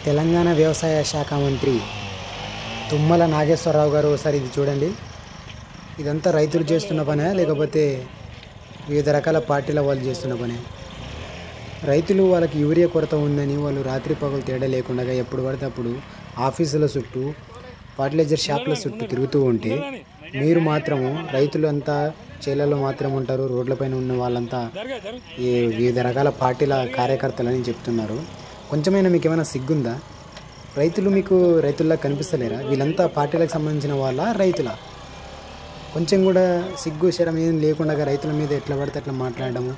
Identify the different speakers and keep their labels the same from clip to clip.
Speaker 1: తెలంగాణ వ్యవసాయ శాఖ మంత్రి తుమ్మల నాగేశ్వరరావు గారు ఒకసారి ఇది చూడండి. ఇదంతా రైతులు చేస్తున్న పనే లేకపోతే వివిధ రకాల పార్టీల వాళ్ళు చేస్తున్న పనే? రైతులు వాళ్ళకి యూరియా కొరత ఉందని వాళ్ళు రాత్రి పగలు తేడా లేకుండా ఎప్పుడు పడితే అప్పుడు ఆఫీసుల చుట్టూ ఫర్టిలైజర్ షాపుల చుట్టూ తిరుగుతూ ఉంటే మీరు మాత్రము రైతులు అంతా చేలలో మాత్రం ఉంటారు, రోడ్లపైన ఉన్న వాళ్ళంతా ఈ వివిధ రకాల పార్టీల కార్యకర్తలని చెప్తున్నారు. కొంచెమైనా మీకు ఏమైనా సిగ్గుందా? రైతులు మీకు రైతుల్లా కనిపిస్తలేరా? వీళ్ళంతా పార్టీలకు సంబంధించిన వాళ్ళ రైతుల? కొంచెం కూడా సిగ్గు శరం ఏం లేకుండా రైతుల మీద ఎట్లా పడితే అట్లా మాట్లాడడము.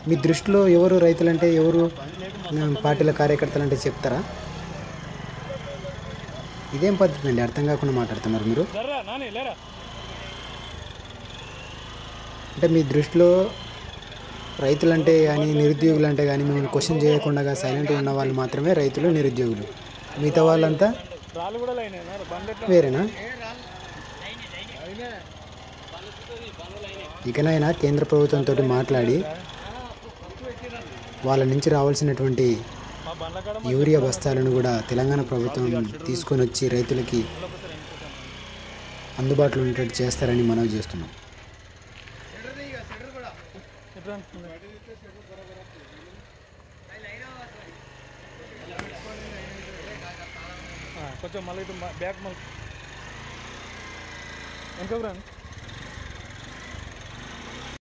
Speaker 1: మీ దృష్టిలో ఎవరు రైతులంటే ఎవరు, పార్టీల కార్యకర్తలు అంటే చెప్తారా? ఇదేం పద్ధతి అండి? అర్థం కాకుండా మాట్లాడుతున్నారు మీరు. అంటే మీ దృష్టిలో రైతులంటే కానీ నిరుద్యోగులు అంటే కానీ మిమ్మల్ని క్వశ్చన్ చేయకుండా సైలెంట్గా ఉన్న వాళ్ళు మాత్రమే రైతులు, నిరుద్యోగులు. మిగతా వాళ్ళంతా వేరేనా? ఇకనైనా కేంద్ర ప్రభుత్వంతో మాట్లాడి వాళ్ళ నుంచి రావాల్సినటువంటి యూరియా బస్తాలను కూడా తెలంగాణ ప్రభుత్వం తీసుకొని వచ్చి రైతులకి అందుబాటులో ఉండేటట్టు చేస్తారని మనవి చేస్తున్నాం.
Speaker 2: కొంచెం మళ్ళీ బ్యాక్ మళ్ళీ వెనకకు రండి.